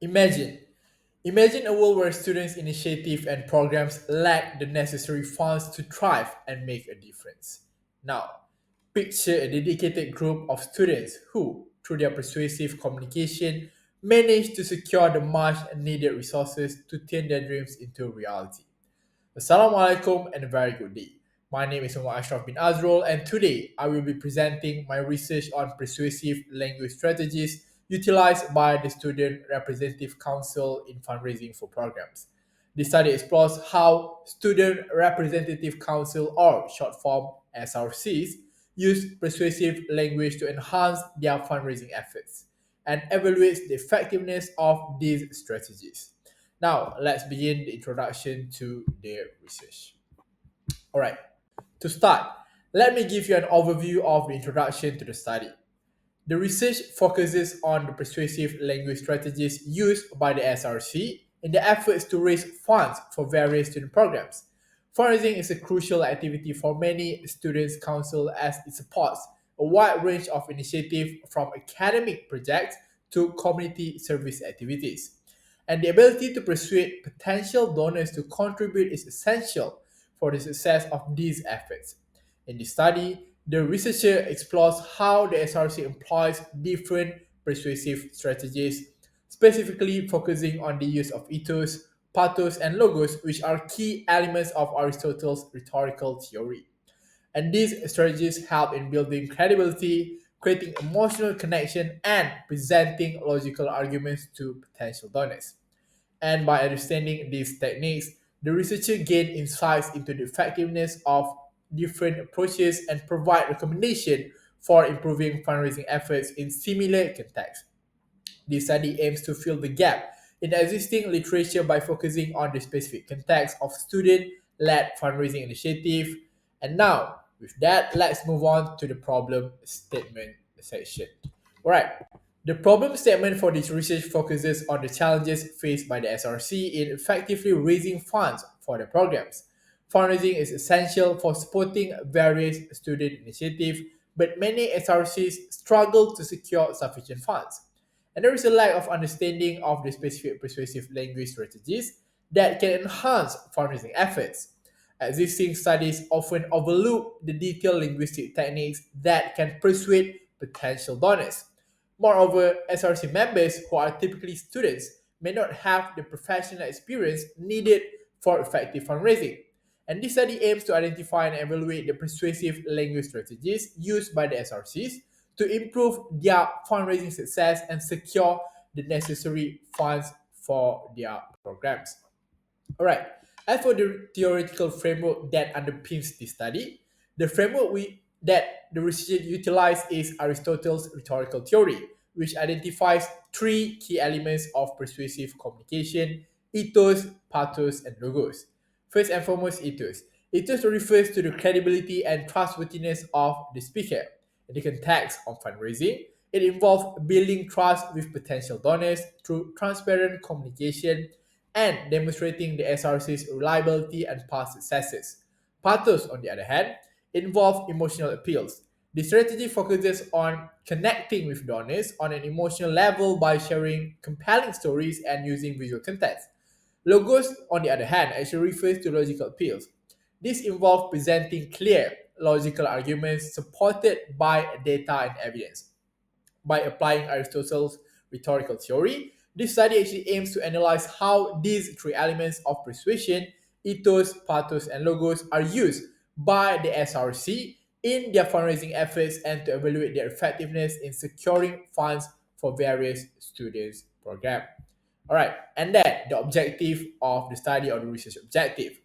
Imagine. Imagine a world where students' initiatives and programs lack the necessary funds to thrive and make a difference. Now, picture a dedicated group of students who, through their persuasive communication, manage to secure the much needed resources to turn their dreams into reality. Assalamualaikum and a very good day. My name is Umar Ashraf bin Azrul, and today I will be presenting my research on persuasive language strategies utilized by the Student Representative Council in fundraising for programs. This study explores how Student Representative Council, or short form SRCs, use persuasive language to enhance their fundraising efforts and evaluates the effectiveness of these strategies. Now, let's begin the introduction to their research. All right, to start, let me give you an overview of the introduction to the study. The research focuses on the persuasive language strategies used by the SRC in the efforts to raise funds for various student programs. Fundraising is a crucial activity for many students' council as it supports a wide range of initiatives from academic projects to community service activities. And the ability to persuade potential donors to contribute is essential for the success of these efforts. In this study, the researcher explores how the SRC employs different persuasive strategies, specifically focusing on the use of ethos, pathos, and logos, which are key elements of Aristotle's rhetorical theory. And these strategies help in building credibility, creating emotional connection, and presenting logical arguments to potential donors. And by understanding these techniques, the researcher gained insights into the effectiveness of different approaches and provide recommendation for improving fundraising efforts in similar contexts. This study aims to fill the gap in existing literature by focusing on the specific context of student-led fundraising initiative. And now, with that, let's move on to the problem statement section. All right. The problem statement for this research focuses on the challenges faced by the SRC in effectively raising funds for the programs. Fundraising is essential for supporting various student initiatives, but many SRCs struggle to secure sufficient funds. And there is a lack of understanding of the specific persuasive language strategies that can enhance fundraising efforts. Existing studies often overlook the detailed linguistic techniques that can persuade potential donors. Moreover, SRC members who are typically students may not have the professional experience needed for effective fundraising. And this study aims to identify and evaluate the persuasive language strategies used by the SRCs to improve their fundraising success and secure the necessary funds for their programs. All right. As for the theoretical framework that underpins this study, the framework that the research utilized is Aristotle's rhetorical theory, which identifies three key elements of persuasive communication: ethos, pathos, and logos. First and foremost, ethos. Ethos refers to the credibility and trustworthiness of the speaker. In the context of fundraising, it involves building trust with potential donors through transparent communication and demonstrating the SRC's reliability and past successes. Pathos, on the other hand, involve emotional appeals. The strategy focuses on connecting with donors on an emotional level by sharing compelling stories and using visual context. Logos, on the other hand, actually refers to logical appeals. This involves presenting clear, logical arguments supported by data and evidence. By applying Aristotle's rhetorical theory, this study actually aims to analyze how these three elements of persuasion, ethos, pathos, and logos, are used by the SRC in their fundraising efforts and to evaluate their effectiveness in securing funds for various students' programs. All right, and then the objective of the study, or the research objective.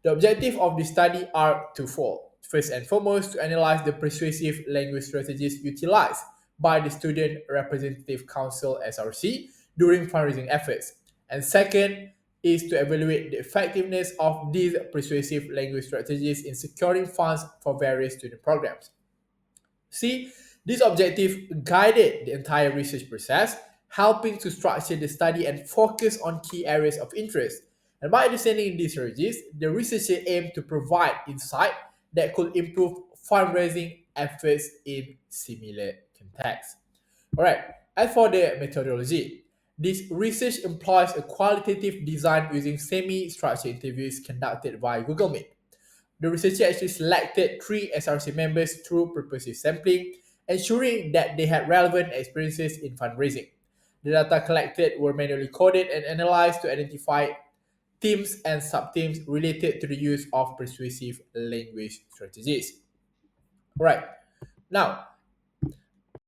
The objective of the study are twofold. First and foremost, to analyze the persuasive language strategies utilized by the Student Representative Council (SRC) during fundraising efforts. And second is to evaluate the effectiveness of these persuasive language strategies in securing funds for various student programs. See, this objective guided the entire research process, helping to structure the study and focus on key areas of interest. And by understanding these strategies, the researcher aimed to provide insight that could improve fundraising efforts in similar contexts. All right, as for the methodology, This research employs a qualitative design using semi-structured interviews conducted via Google Meet. The researcher actually selected three SRC members through purposive sampling, ensuring that they had relevant experiences in fundraising. The data collected were manually coded and analyzed to identify themes and subthemes related to the use of persuasive language strategies. Right. Now,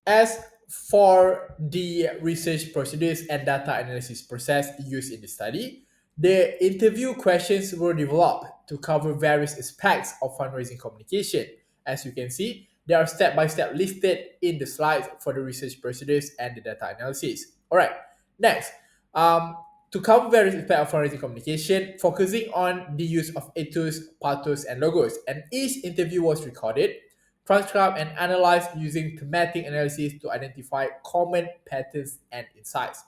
as for the research procedures and data analysis process used in the study, the interview questions were developed to cover various aspects of fundraising communication. As you can see, they are step by step listed in the slides for the research procedures and the data analysis. All right, next, um, to cover various aspects of fundraising communication, focusing on the use of ethos, pathos, and logos, and each interview was recorded, transcribed, and analyzed using thematic analysis to identify common patterns and insights.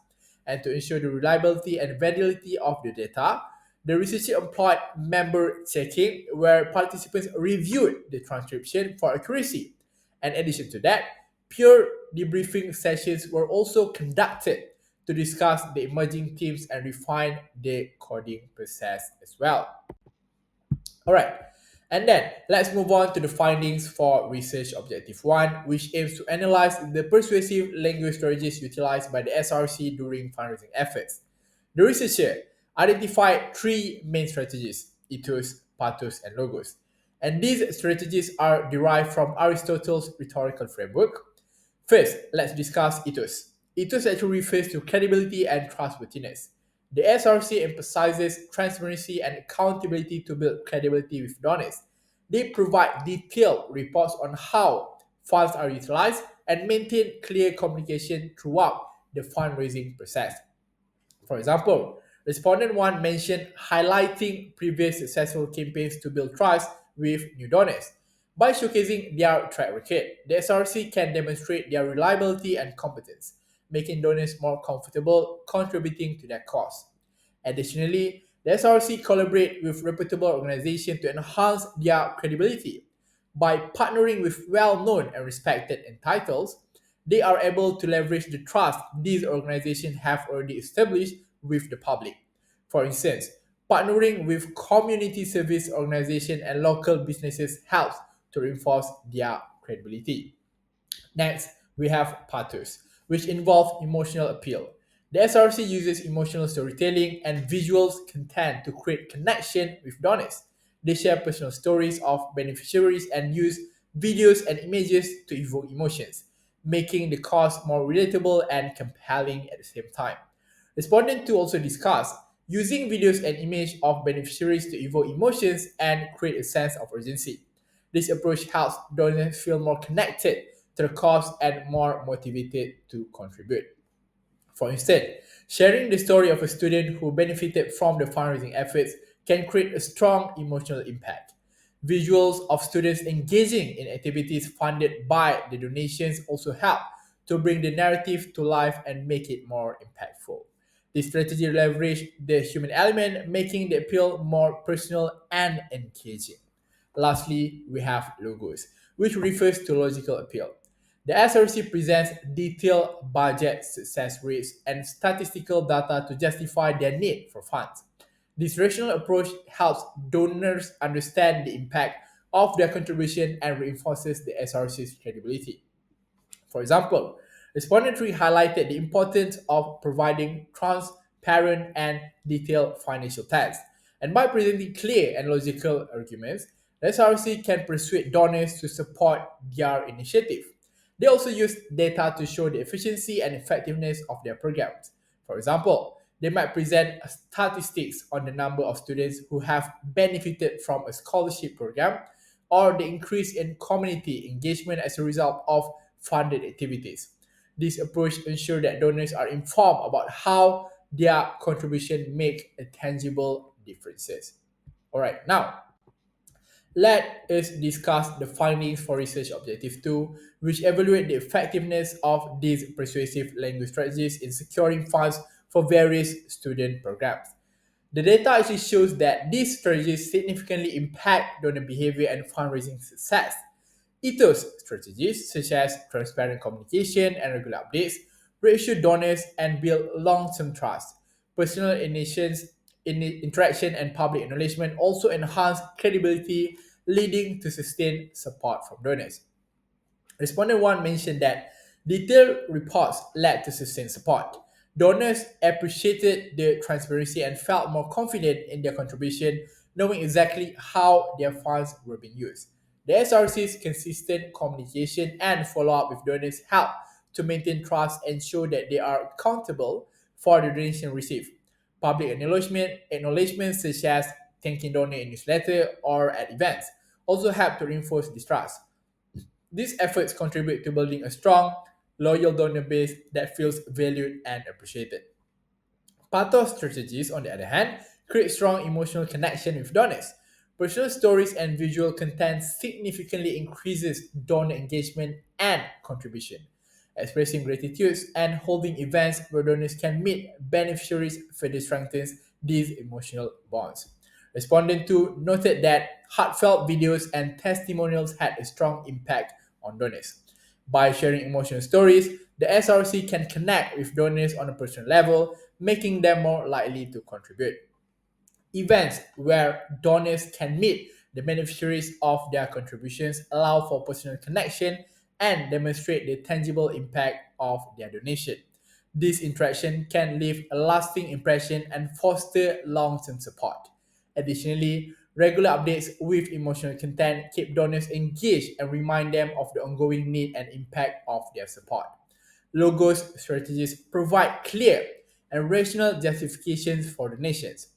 And to ensure the reliability and validity of the data, the researcher employed member checking, where participants reviewed the transcription for accuracy. In addition to that, peer debriefing sessions were also conducted to discuss the emerging themes and refine the coding process as well. All right. And then let's move on to the findings for research objective 1, which aims to analyze the persuasive language strategies utilized by the SRC during fundraising efforts. The researcher identified three main strategies: ethos, pathos, and logos. And these strategies are derived from Aristotle's rhetorical framework. First, let's discuss ethos. Ethos actually refers to credibility and trustworthiness. The SRC emphasizes transparency and accountability to build credibility with donors. They provide detailed reports on how funds are utilized and maintain clear communication throughout the fundraising process. For example, respondent 1 mentioned highlighting previous successful campaigns to build trust with new donors. By showcasing their track record, the SRC can demonstrate their reliability and competence, making donors more comfortable contributing to their cause. Additionally, the SRC collaborate with reputable organizations to enhance their credibility. By partnering with well-known and respected entitles, they are able to leverage the trust these organizations have already established with the public. For instance, partnering with community service organizations and local businesses helps to reinforce their credibility. Next, we have pathos, which involve emotional appeal. The SRC uses emotional storytelling and visuals content to create connection with donors. They share personal stories of beneficiaries and use videos and images to evoke emotions, making the cause more relatable and compelling at the same time. Respondent 2 also discussed using videos and images of beneficiaries to evoke emotions and create a sense of urgency. This approach helps donors feel more connected to the cause and more motivated to contribute. For instance, sharing the story of a student who benefited from the fundraising efforts can create a strong emotional impact. Visuals of students engaging in activities funded by the donations also help to bring the narrative to life and make it more impactful. This strategy leverages the human element, making the appeal more personal and engaging. Lastly, we have logos, which refers to logical appeal. The SRC presents detailed budget success rates and statistical data to justify their need for funds. This rational approach helps donors understand the impact of their contribution and reinforces the SRC's credibility. For example, respondent 3 highlighted the importance of providing transparent and detailed financial plans. And by presenting clear and logical arguments, the SRC can persuade donors to support their initiative. They also use data to show the efficiency and effectiveness of their programs. For example, they might present statistics on the number of students who have benefited from a scholarship program or the increase in community engagement as a result of funded activities. This approach ensures that donors are informed about how their contribution make a tangible differences. All right, now let us discuss the findings for research objective 2, which evaluate the effectiveness of these persuasive language strategies in securing funds for various student programs. The data actually shows that these strategies significantly impact donor behavior and fundraising success. Ethos strategies, such as transparent communication and regular updates, reassure donors, and build long-term trust. Personal interaction and public acknowledgement also enhance credibility, leading to sustained support from donors. Respondent 1 mentioned that detailed reports led to sustained support. Donors appreciated the transparency and felt more confident in their contribution, knowing exactly how their funds were being used. The SRC's consistent communication and follow up with donors help to maintain trust and show that they are accountable for the donation received. Public acknowledgements such as thanking donor in newsletter or at events also help to reinforce this trust. These efforts contribute to building a strong, loyal donor base that feels valued and appreciated. Pathos strategies, on the other hand, create strong emotional connection with donors. Personal stories and visual content significantly increases donor engagement and contribution. Expressing gratitude and holding events where donors can meet beneficiaries further strengthens these emotional bonds. Respondent 2 noted that heartfelt videos and testimonials had a strong impact on donors. By sharing emotional stories, the SRC can connect with donors on a personal level, making them more likely to contribute. Events where donors can meet the beneficiaries of their contributions allow for personal connection and demonstrate the tangible impact of their donation. This interaction can leave a lasting impression and foster long term support. Additionally, regular updates with emotional content keep donors engaged and remind them of the ongoing need and impact of their support. Logos strategies provide clear and rational justifications for donations.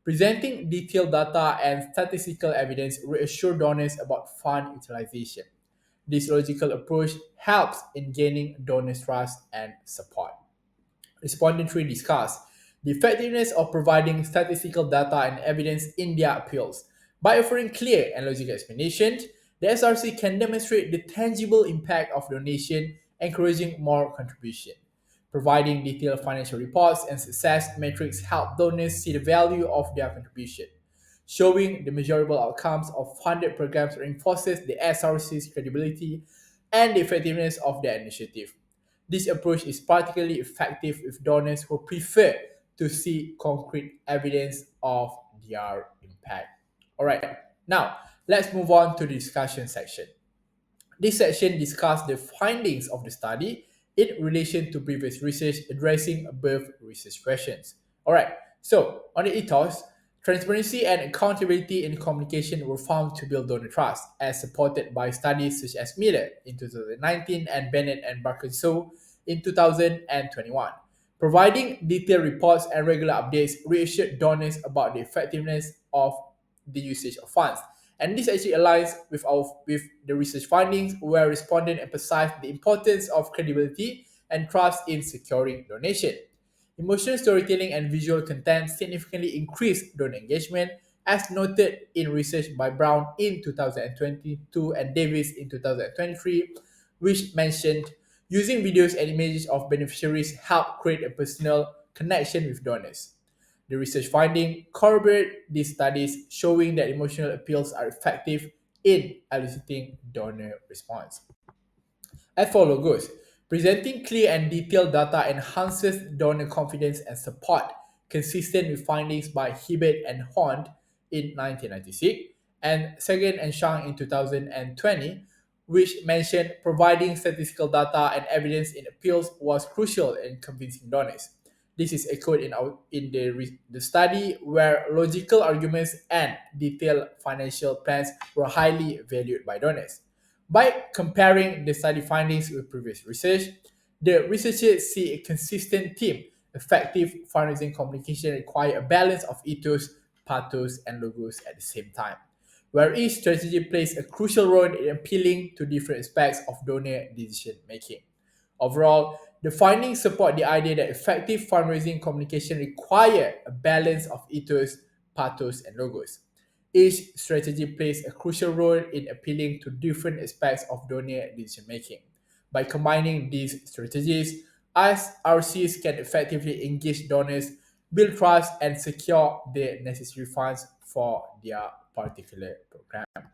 Presenting detailed data and statistical evidence reassure donors about fund utilization. This logical approach helps in gaining donors' trust and support. Respondent 3 discussed the effectiveness of providing statistical data and evidence in their appeals. By offering clear and logical explanations, the SRC can demonstrate the tangible impact of donation, encouraging more contribution. Providing detailed financial reports and success metrics help donors see the value of their contribution. Showing the measurable outcomes of funded programs reinforces the SRC's credibility and the effectiveness of their initiative. This approach is particularly effective with donors who prefer to see concrete evidence of their impact. All right, now let's move on to the discussion section. This section discusses the findings of the study in relation to previous research addressing above research questions. All right, so on the ethos, transparency and accountability in communication were found to build donor trust, as supported by studies such as Miller in 2019 and Bennett and Barkinso in 2021. Providing detailed reports and regular updates reassured donors about the effectiveness of the usage of funds. And this actually aligns with the research findings where respondents emphasized the importance of credibility and trust in securing donation. Emotional storytelling and visual content significantly increased donor engagement, as noted in research by Brown in 2022 and Davis in 2023, which mentioned using videos and images of beneficiaries help create a personal connection with donors. The research finding corroborate these studies, showing that emotional appeals are effective in eliciting donor response. As follows goes, presenting clear and detailed data enhances donor confidence and support, consistent with findings by Hibbert and Horn in 1996 and Sagan and Shang in 2020, which mentioned providing statistical data and evidence in appeals was crucial in convincing donors. This is echoed in the study where logical arguments and detailed financial plans were highly valued by donors. By comparing the study findings with previous research, the researchers see a consistent theme. Effective fundraising communication require a balance of ethos, pathos, and logos at the same time, where each strategy plays a crucial role in appealing to different aspects of donor decision making. Overall, the findings support the idea that effective fundraising communication require a balance of ethos, pathos, and logos. Each strategy plays a crucial role in appealing to different aspects of donor decision making. By combining these strategies, us RCs can effectively engage donors, build trust, and secure the necessary funds for their particular program.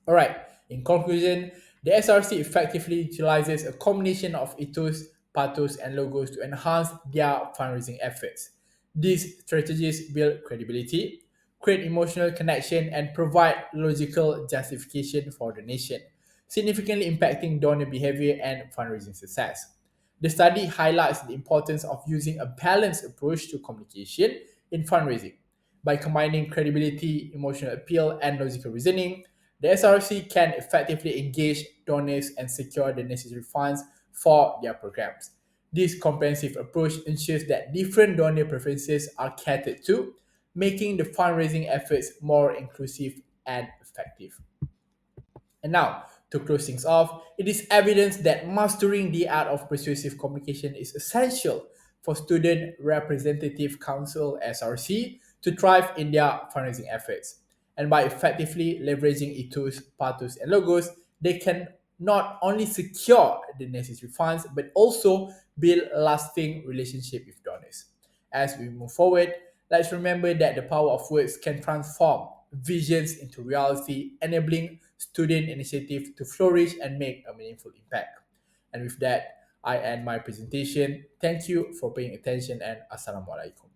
All right, in conclusion, the SRC effectively utilizes a combination of ethos, pathos, and logos to enhance their fundraising efforts. These strategies build credibility, create emotional connection, and provide logical justification for donation, significantly impacting donor behavior and fundraising success. The study highlights the importance of using a balanced approach to communication in fundraising. By combining credibility, emotional appeal, and logical reasoning, the SRC can effectively engage donors and secure the necessary funds for their programs. This comprehensive approach ensures that different donor preferences are catered to, making the fundraising efforts more inclusive and effective. And now, to close things off, it is evidence that mastering the art of persuasive communication is essential for Student Representative Council (SRC) to thrive in their fundraising efforts. And by effectively leveraging ethos, pathos, and logos, they can not only secure the necessary funds but also build lasting relationship with donors. As we move forward, let's remember that the power of words can transform visions into reality, enabling student initiative to flourish and make a meaningful impact. And with that, I end my presentation. Thank you for paying attention and Assalamualaikum.